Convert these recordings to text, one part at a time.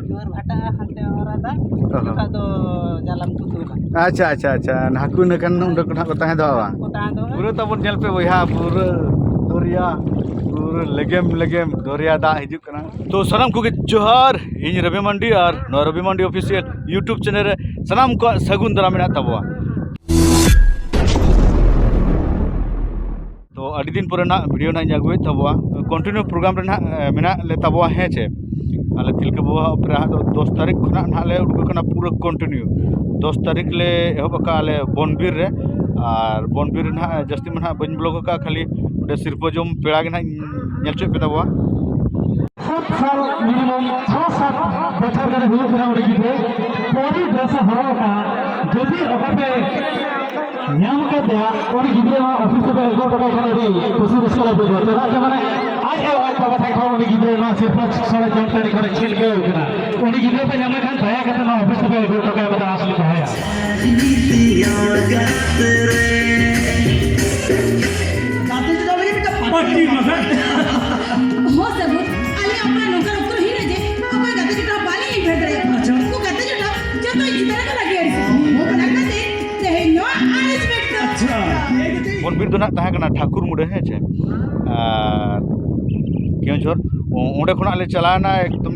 juar bhata hante orada juga do jalan tutul अच्छा अच्छा अच्छा हाकू नकन उंडे को नाक ताहे दो बा kota do पूरा तबन नेल पे बया पूरा दरिया पूरा लेगेम लेगेम दरिया दा हिजुक कना तो सलाम को जोहार इन रवि मंडी और नो रवि मंडी ऑफिशियल यूट्यूब चैनल रे सलाम को सगुन दरा मेना तबवा तो अड़ी दिन पुरे ना वीडियो ना जागुए तबवा कंटिन्यू प्रोग्राम रे ना मेना ले तबवा है छे आले तिलके बुआ ओपरा 10 तारीख खुना ना ले उडुक कना पूरा कंटिन्यू 10 तारीख ले एहब का आले बनबीर रे और बनबीर ना जस्ती मना बन ब्लॉग का खाली उडे सिरपो जम पेड़ा के ना नेल चो पे तबवा साल मिनिमम 6-7 बछर करे हुए करा उड़ी गिरे कोरी दस हरो का जदी ओपे ᱧᱟᱢ ᱠᱟᱛᱮ ᱩᱱᱤ ᱜᱤᱫᱽᱨᱟᱹ ᱚᱯᱷᱤᱥ ᱨᱮ ᱮᱜᱚ ᱴᱟᱠᱟ ᱠᱷᱟᱱ ᱟᱹᱰᱤ ᱠᱩᱥᱤ ᱨᱟᱹᱥᱠᱟᱹ ᱞᱮ ᱵᱩᱡᱷᱟᱹᱣᱟ ᱪᱮᱫᱟᱜ ᱥᱮ ᱢᱟᱱᱮ ᱟᱡ ᱵᱟᱵᱟ ᱴᱷᱮᱱ ᱠᱷᱚᱱ ᱩᱱᱤ ᱜᱤᱫᱽᱨᱟᱹ ᱱᱚᱣᱟ ᱥᱤᱨᱯᱟᱹ ᱥᱚᱲᱮ ᱡᱚᱢ ᱴᱟᱺᱰᱤ ᱠᱚᱨᱮ ᱪᱷᱤᱞᱠᱟᱹᱣ ᱠᱟᱱᱟ ᱩᱱᱤ ᱜᱤᱫᱽᱨᱟᱹ ᱯᱮ ᱧᱟᱢᱮ ᱠᱷᱟᱱ ᱫᱟᱭᱟ ᱠᱟᱛᱮ ᱱᱚᱣᱟ ᱚᱯᱷᱤᱥ ᱨᱮ ᱮᱜᱚ ᱴᱟᱠᱟ ᱵᱟᱫᱟ ᱟᱥᱞᱤ ᱛᱟᱦᱮᱸᱭᱟ पट्टी मसा हो सब आले अपना नौकर उत्तर ही रजे कोई गते जटा पाली ही भेद रे को गते जटा जो तो इधर का लगे वो बना दे ते नो अनएक्सपेक्ट अच्छा बनबीर दो ना ताहे कना ठाकुर मुडे है छे क्यों जोर ओंडे खुना ले चलाना एकदम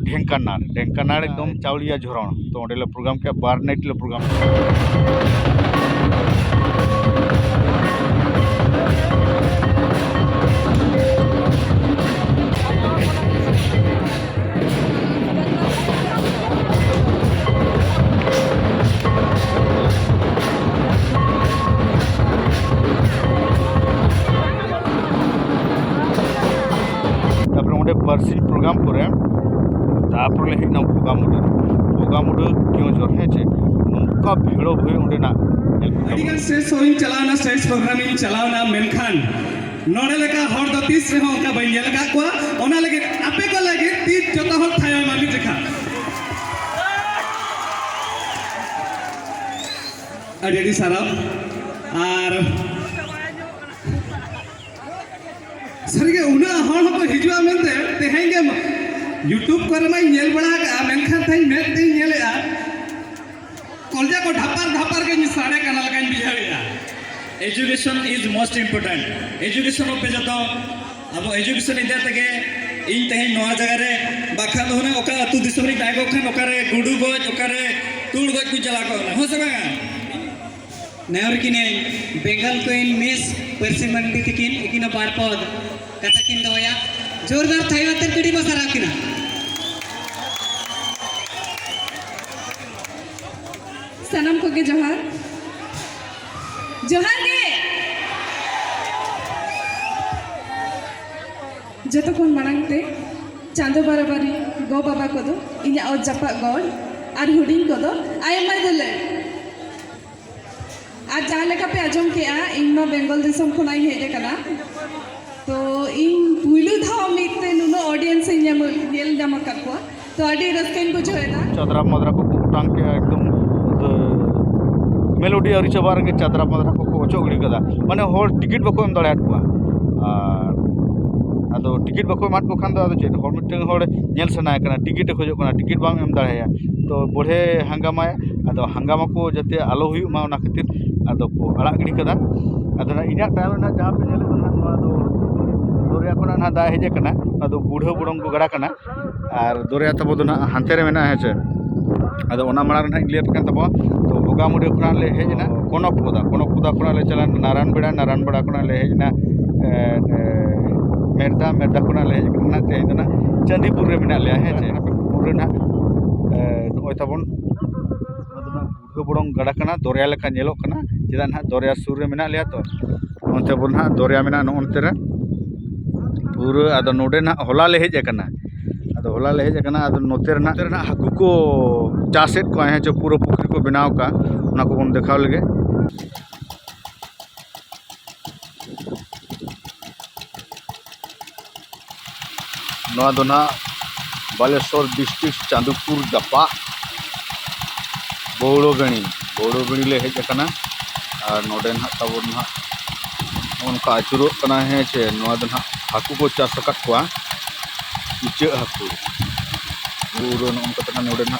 ढेंकानार एकदम चावलिया झोरण तो ओंडे ले प्रोग्राम के बार नाइट ले प्रोग्राम बरसिंग प्रोग्राम करे तापर ले हिना भोगा मुड क्यों जोर है छे उनका भीड़ो भई उंडेना अडिगन स्टेज शोइंग चलावना स्टेज प्रोग्रामिंग चलावना मेनखान नोडे लेका हर द 30 रे होका बइन लेका को ओना लगे आपे को लगे 30 जतो हर थायो मालिक देखा अडेडी सारा और सरगे उना हर को हिजुआ मेनते तेहेंगे यूट्यूब करे मा नेल बड़ा का मेनखान थाई मेन ते नेलेआ कॉलेज को ढापर के सारे कनाल का बिहारिया education is most important education पे जतो अब एजुकेशन इधर तक इन तेहे नवा जगह रे बाखा होने ओका अतु दिसम रे दागो खान ओकारे गुडू गोज ओकारे तुड़ गोज को चला को हो सबगा नेवर किने बेंगल कोइन मिस परसी मंडी तिकिन इकिन बार पद कथा किन दोया जोरदार थायो तन पीडी को सारा किना सनम को के जोहार जोहार के जतो कोन मांगते चांदो बराबरी गो बाबा को दो इन्या और जपा गॉड और हुडिंग को दो आई एम दिले आज जहाँ लेका पे आजम के इन बेंगल दिसम खुना ही हेजे कना तो इन पुइलु धाव मिते नुनो ऑडियंस इन नेल जामा ककवा तो अडी रस्केन को जोएदा चादरा मदरा को टांग के एकदम मेलोडी और चबार के चादरा मदरा को ओचो गड़ी कदा माने होर टिकट बको एम दड़ात को आदो टिकट बको माट को खान दो आदो चेत होर मिटन होर नेल सनाय कना टिकट खोजो कना टिकट बाम एम दड़ाया तो बढ़े हंगामा आदो हंगामा को जते आलो हुई मा ओना खातिर आदो को अड़ा गड़ी कदा आदो ना इना टाइम ना जहां पे नेले ना दो दरिया को ना दा हेजे कना आदो बूढ़ो बुड़ंग को गड़ा कना और दरिया तबो दो ना हांते रे मेना है छे आदो ओना मारा ना क्लियर कन तबो तो भोगा मुडे खुना ले हेजना कोनकपुदा खुना ले चला नारायण बड़ा खुना ले हेजना मेरदा खुना ले हेजना ते इदना चंदीपुर रे मेना ले है छे पूरे ना नय तबन बूढ़ो बुड़ंग गड़ा कना दरिया लेका नेलो कना चेदा ना दरिया सुर रे मेना ले तो ओनते बन ना दरिया मेना नोनते रे पूरा आदो नोडे ना होला ले हेज कना आदो होला ले हेज कना आदो नोते रे ना हाकू को चासेट को है जो पूरा पुखरी को बनाव का उना को बन देखाव लगे नवा दो ना बालेश्वर डिस्ट्रिक्ट चांदपुर दपा बौड़ोगणी ले हेज कना और नोडे ना तब ना उनका आचुरो कना है छे नवा दो ना हाकू को चास कट को इचे हाकू पूरा नौका नोडे ना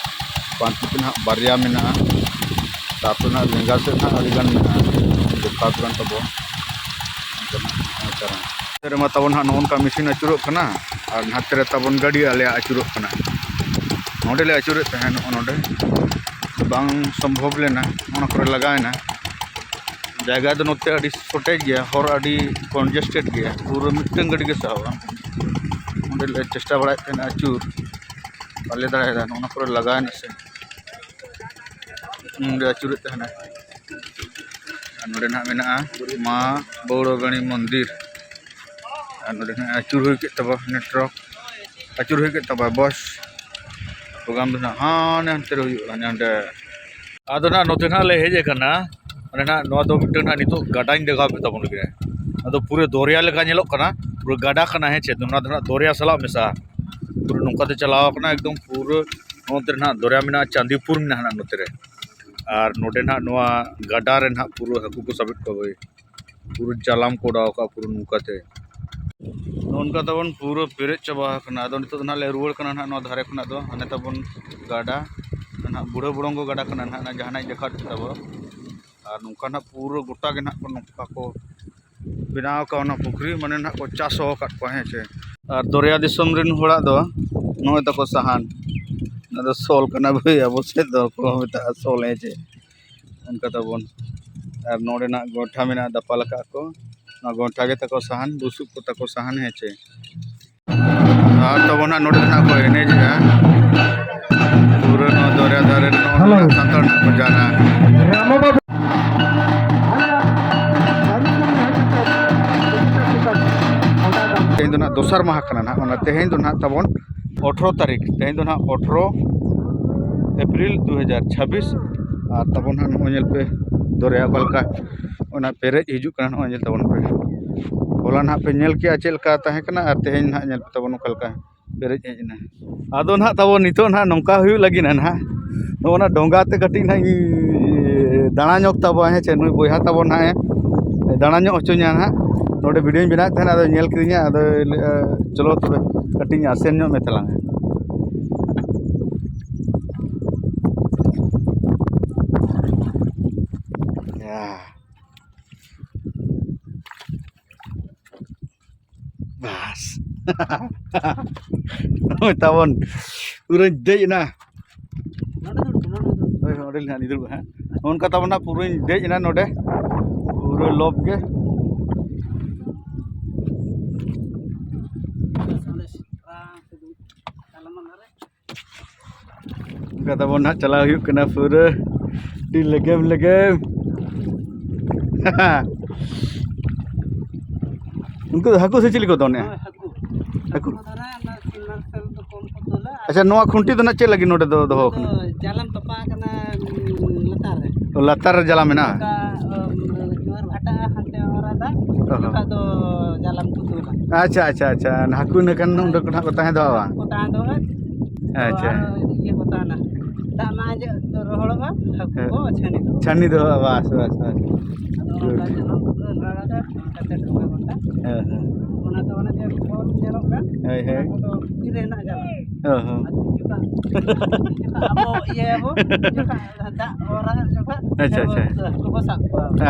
पांति ना बारिया मेना तापर ना लेंगा से ना अड़ीगान मेना देखा तुरंत तबो तेरे मा तबन ना नौका मशीन अचुरो कना और नाते तबन गाड़ी आले अचुरो कना नोडे ले अचुरे तहन नोडे बांग संभव लेना ओना करे लगायना जगह दो नोते अड़ी शॉर्टेज गया हर अड़ी कंजेस्टेड गया पूरा मिटन गड़ी के सावा ओंडे ले चेष्टा बड़ा तेन अचुर पाले दाड़ा ओना करे लगायना से ओंडे अचुरे तहना नोडे ना मेना मा बौड़गणी मंदिर नोडे ना अचुर हुई के तबा नेटवर्क अचुर हुई के तबा बस प्रोग्राम दो ना हाने हंते हुई आदो ना नोते ना ले हेजे कना माने ना नोआ दो मिटन ना नितो गाडाኝ देखा पे तबन लगे अदो पूरे दरिया लेका नेलो कना पूरे गाडा कना है चे दोना दोना दरिया सला मेसा पूरे नोका ते चलाव कना एकदम पूरे नोते ना दरिया मेना चांदीपुर मेना ना नोते रे और नोडे ना नोआ गाडा रे ना पूरे हाकू को साबित को भाई पूरे जालाम कोडाव का पूरे नोका ते नोनका तबन पूरे पेरे चबा कना अदो नितो ना ले रुवड़ कना ना नो धारे कना दो हने तबन गाडा ना बुढ़ो बुढ़ोंगो गाडा कना ना जहाना देखा तबो और नौका ना पूरा गोटा के ना को नौका को बनाव का ना पुखरी माने ना को चासो काट को है चे और दरिया दिसम रिन होड़ा दो नोय तको सहान ना दो सोल कना भाई अब से दो को मेता सोल है चे उनका तबन और नोडे ना गोठा में ना दपाल का को ना गोठा के तको सहान बुसुक को तको सहान है चे और तबन ना नोडे ना को एने जे पूरा नो दरिया दारे नो संतर ना को जाना तेहन दो ना दोसर माह कना ना ओना तेहन दो ना तबन 18 तारीख तेहन दो ना 18 अप्रैल 2026 और तबन ना नोल पे दरिया बलका ओना पेरेज हिजू कना नोल तबन पे होला ना पे नेल के चेलका ताहे कना और तेहन ना नेल तबन कलका पेरेज हेजना आदो ना तबन नितो ना नौका हुई लगी ना ओना डोंगा ते कटी ना दाणा ñok तब है चे नुई बोहा तब ना दाणा ñok होचो냐 ना नोडे वीडियो बना तहन आदो नेल किदिया आदो चलो तबे कटिंग आसेन ñok में तलांग या बस ओय तबन पूरा देज ना ओय ओडे ना निदुल हा उनका तब ना पूरा देज ना नोडे पूरा लोब के उनका तब ना चला हुई कना पूरा डी लगेम लगेम उनको हाकू से चिली को दोने हाकू अच्छा नोआ खुंटी दो ना चे लगी नोडे दो दो जालम तपा कना लतार रे लतार जला में ना का जुआर भाटा हंते औरदा का दो जालम तुतुला अच्छा अच्छा अच्छा हाकू ने कन उंडे को ताहे दो को ताहे दो अच्छा ये होता ना दा माज रोहड़वा हाकू को छनी दो बस बस बस कते डोंगा बता ओना तो ओना जे बोल जेरो का हे हे तो किरे ना जाला अब ये वो दा औरा जोका अच्छा अच्छा को साब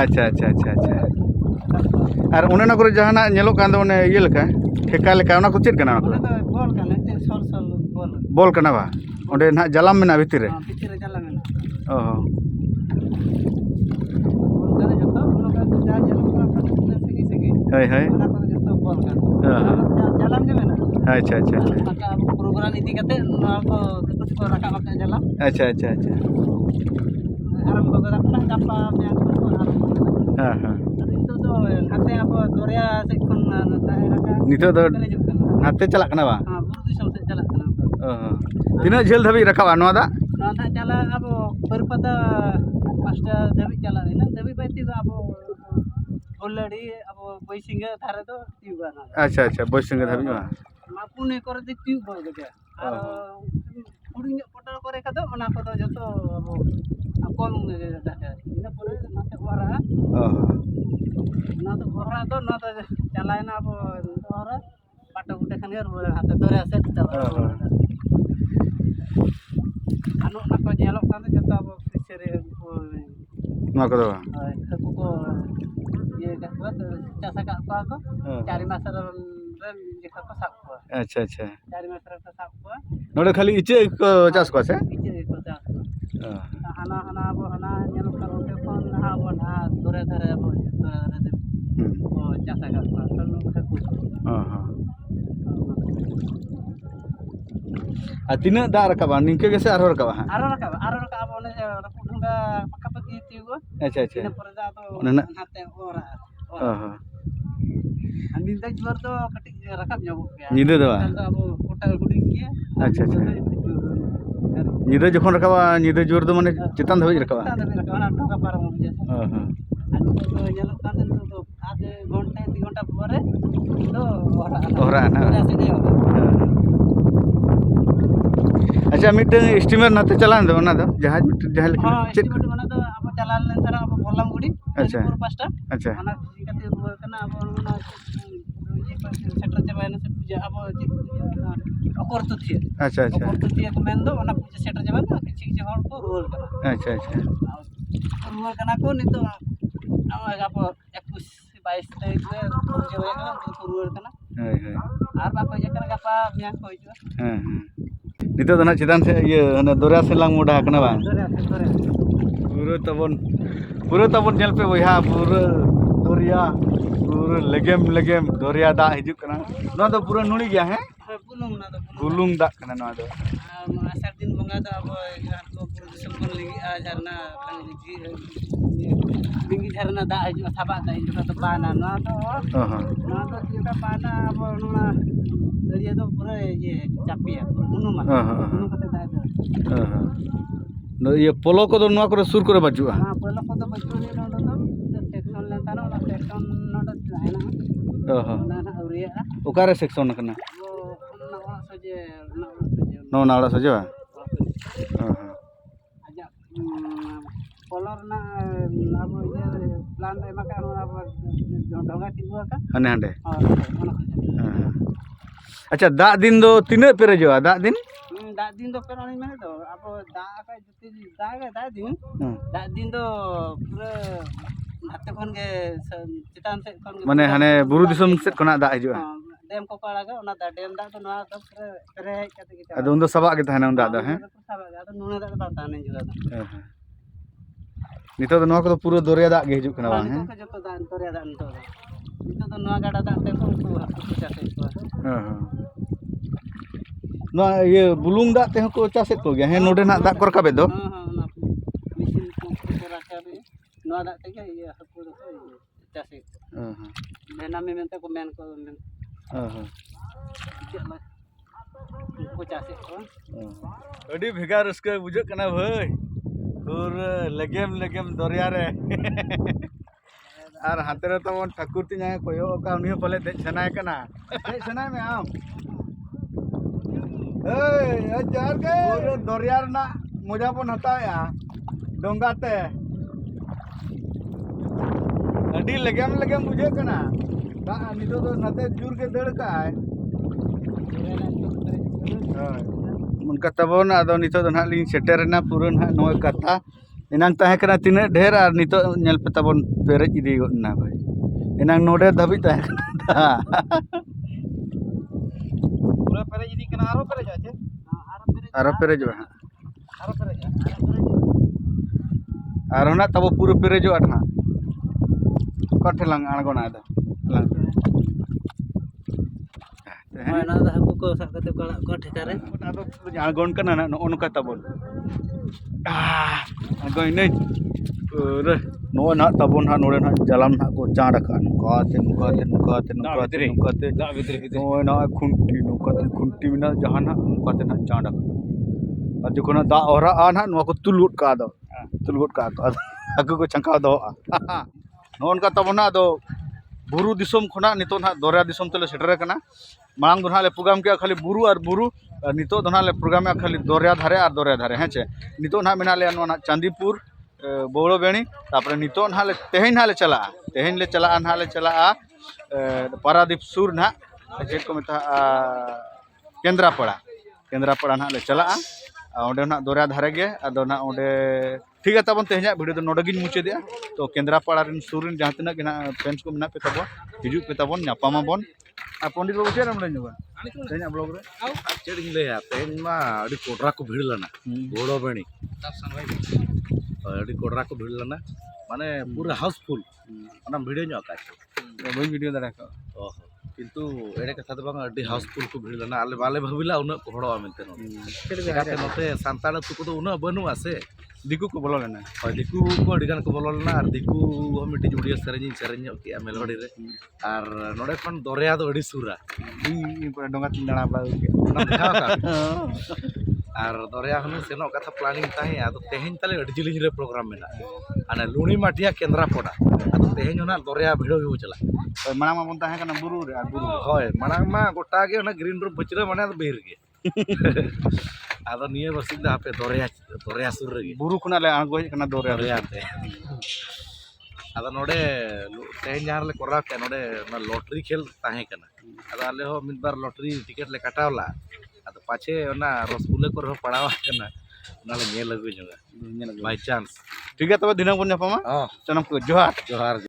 अच्छा अच्छा अच्छा अच्छा और उन्हें ना करे जहाना नेलो कान दो ने ये लेका ठेका लेका उना को चेक कना ओना तो बोल काने ते सोल सोल बोल कना बा ओंडे ना जालाम में ना भीतर रे भीतर जालाम में ओहो बोल काने जतो ओना का जा जलो का सगी सगी हाय हाय ओना को जतो बोल काने जालाम जे में ना अच्छा अच्छा अच्छा का प्रोग्राम इदी कते ना को कुछ को रखा का जालाम अच्छा अच्छा अच्छा आराम को रखना कापा में को हां हां नितो तो हाते अब दरिया से कोन ताहे रखा नितो दो नाते चला कना बा हां बुरु दिसम से चला कना ओहो तीना झेल धबी रखा नो दा ना दा चला अब परपदा पास्टा धबी चला इन धबी बैती अब गोलड़ी अब बैसिंग थारे तो तीउगा ना अच्छा अच्छा बैसिंग धबी बा मापुने करे दि तीउ बोल गया और हुडिंग पटर करे कदो ओना को जतो अब कॉल में दादा इन परे नाते ओरा ना तो ओरा तो ना तो चलाय ना अब ओरा पाटो गुटे खान हाथ दरे से जतो अब फिशरी नवा कदो हाकु को ये का चासा का को चारि मास ren jika ko sab ko अच्छा अच्छा चारि मास रे को sab ko नोडे खाली इचे को चास को से इचे को Chas ko hana hana abo hana nyelo ka rote kon ha bo na dore dore abo dore dore ko chasa ka ko tonu haku हां आ तीना दा रकाबा निंके के से आरो रकाबा aro raka abo ne rapu ढंगा पक्का पक्की तिगो अच्छा अच्छा ina pore da to Nana. hate ora हां andin tak juar to ketik rakap nyobok ya Nyida do kan to abo hotel huding ge अच्छा अच्छा निदा जखन रकाबा निदा जोर दो माने चितान धबे रकाबा kita ada rakap ana ढंगा पार mo je हां anu to nyalo kan to ade घंटे 3 घंटा pore to ora na ora se de अच्छा मिटन स्टीमर नाते चलान दो ना दो जहाज मिटन जहाज हाँ check estimate mana to abo jalan lentara abo bolam gudi अच्छा pur pasta अच्छा ana sikate ruwa kana abo na ye pas setter jabana se puja abo okor to thie अच्छा अच्छा okor to thie ko mendo ona puja setter jabana kichi hor ko ruwa kana अच्छा अच्छा ruwa kana ko nito abo 21 22 teh itu puja wa kana ko ruwa kana हाय हाय ar ba ko je kana gapa miang ko ju हां नितो दना चितान से ये हना दोरा से लांग मोडा कना बा dore पूरा तबन नेल पे बया पूरा दोरिया पूरा लेगेम दोरिया दा हिजु कना ना तो पूरा नुड़ी गया है bulung na to गुलुंग दा कना ना दो asar din bunga to abo ko pur disem kon lagi jarna tinggi jarna da aju sabak da itu to bana na to हां kita bana abo nuna dari itu pura ye capi ya unu mah unu kata da itu हां no ये पोलो को तो नुआ करे सुर करे बाजुआ nah pula kota baju ni nondo to section lentana na section nondo lain हां na na uria ओकारे सेक्शन कना wo na saja नो नाड़ा सजवा हां aja kolor na abo ye plan ta maka abo donga tibu ka हने हंडे ono अच्छा दा दिन दो तीने पेरेजवा दा दिन dak din do kan ani mana to apa dak ka juti dak din do pura hate kon ge chitan se kon माने हने बुरु दिसम से कोना दा हिजुआ dem ko kala ga ona da dem dak to na to pura pere kate kita अदो उन दो सबा के तहना उन दा दा हैं ado nuna dak ba tane juga नितो तो नुआ को तो पूरा दोरिया दा गे हिजु कना बा हैं ko joto dan toria dan to itu to nua gada dak te ko ku chase ko हां नुआ ये बुलुंग दा ते को चासेत को गया है नोडे ना दा कर काबे दो ona mesin ko raka be nua dak te ge ya hapu do chase हां mena me mente ko men ko men हां ko chase ko अडी भेगा रस्के बुझे कना भाई और लेगेम दरिया रे आर हाते रे तमन ठाकुर ती जाय कोयो का उनी पले दे सनाय कना दे सनाय में आम ए जार के पूरे दरिया रे ना मजा बन हताया डोंगा ते अडी लेगेम बुझे कना दा नितो तो नते जुर के दड़ का है उनका तबन आदो नितो दो ना लिन सेटेरना पूरा ना नय कथा इनांग ताहे कना तिने ढेर आर नितो नेल पे तबन पेरेज इदी ना भाई इनांग नोडे धबी ताहे पूरा पेरे जदी कना आरो पेरे जाचे आरो पेरेज बा आरो ना तब पूरा पेरेजो आठा कठे लंग आणगोना दा लंग ना दा हाकु को सा कते को ठेकारे आदो आणगोन कना ना नोनका तबन आगोय नै रे नो ना तबन हा नोडे ना जालाम ना को चाड का नुकाते दा भितर नो ना खुंटी बिना जहाना नुकाते ना चाड का और जखोना दा ओरा आ ना नो को तुलगुट का दो आगु को चंका दो नोनका तबना दो बुरु दिसम खना नितो ना दोरिया दिसम तले सेटर कना मांग दो नाले प्रोग्राम के खाली बुरु और नितो दो नाले प्रोग्राम में खाली दोरिया धारे हेचे नितो ना मेना ले ना चांदीपुर बौड़ो बेणी तापर नितो नाले तेहेन नाले चला नाले चला पारादीप सुर ना चेक को मेता केंद्रापड़ा नाले चला ᱚᱸᱰᱮ ᱱᱟᱜ ᱫᱚᱨया ᱫᱷᱟᱨᱮ ᱜᱮ ᱟᱫᱚ ᱱᱟᱜ ᱚᱸᱰे ᱴᱷᱤक ᱜᱮᱭᱟ ᱛᱟᱵᱚᱱ ᱛᱮᱦᱮᱧᱟᱜ ᱵᱷᱤᱰᱤᱭᱳ ᱫᱚ ᱱᱚᱰᱮ ᱜᱤᱧ ᱢᱩᱪᱟᱹᱫᱮᱜᱼᱟ ᱛᱚ केंद्रापाड़ा ᱨᱮᱱ ᱥᱩᱨ ᱨᱮᱱ ᱡᱟᱦᱟᱸ ᱛᱤᱱᱟᱹᱜ ᱜᱮ ᱱᱟᱜ फ्रेंड्स को मेना पे ताबो हिजुग पे ताबोन ᱧᱟᱯᱟᱢᱟᱵᱚᱱ ᱟᱨ ᱯᱚᱱᱰᱤᱛ ᱵᱟᱵᱩ ᱪᱮᱫ ᱮᱢ ᱞᱟᱹᱭ ᱧᱚᱜᱟ ᱛᱮᱦᱮᱧᱟᱜ ᱵᱞᱚᱜ ᱨᱮ चेड़ लैया तेज अभी कोडरा को भीड़ लेना घोड़ो बेणी अभी कोडरा को भीड़ लेना माने पूरा हाउसफुल भिड़े का बई वीडियो दाड़ा का ओहो किंतु एड़े कथा तो बांग अभी हाउसफुल को भीड़ लेना आले बाले भाविला उन हड़वा मेनते नोते सानताड़ अतु को उना बनूआ से दिकु को बोलो लेना दिकू को अड़ीगान को बोलो लेना और दिकू मिट्टी उड़िया सेरेंजी सेरेंज के मेलवाड़ी रे और नोडे खन दरिया दो अड़ी सुरा इन पर डोंगा तीन दाड़ा बा और दरिया हनु सेनो कथा प्लानिंग ताहे आदो तेहेन ताले अड़ी जिलिंग रे प्रोग्राम मेना अने लुणी माटिया केंद्रापाड़ा आदो तेहेन होना दरिया भिड़ो भी चला माना मा बोन ताहे कना बुरु रे बुरु होय माना मा गोटा गे ओना ग्रीन रूम बचरे माने आदो बेर गे आदो निये बसिन दा पे दरिया सुर रे बुरु खुना ले आगो कना दरिया ते आदो नोडे तेहेन जहां ले कोरा के नोडे ना लॉटरी खेल ताहे कना आदो आले हो मिद बार लॉटरी टिकट ले कटावला आदो पाछे ओना रसगुल्ला को पड़ावा कना नाले नेल लगु जगा बाय चांस ठीक है तब दिना बोन ᱧᱟᱯᱟᱢᱟ ᱪᱟᱱᱟᱢ को जोहार जोहार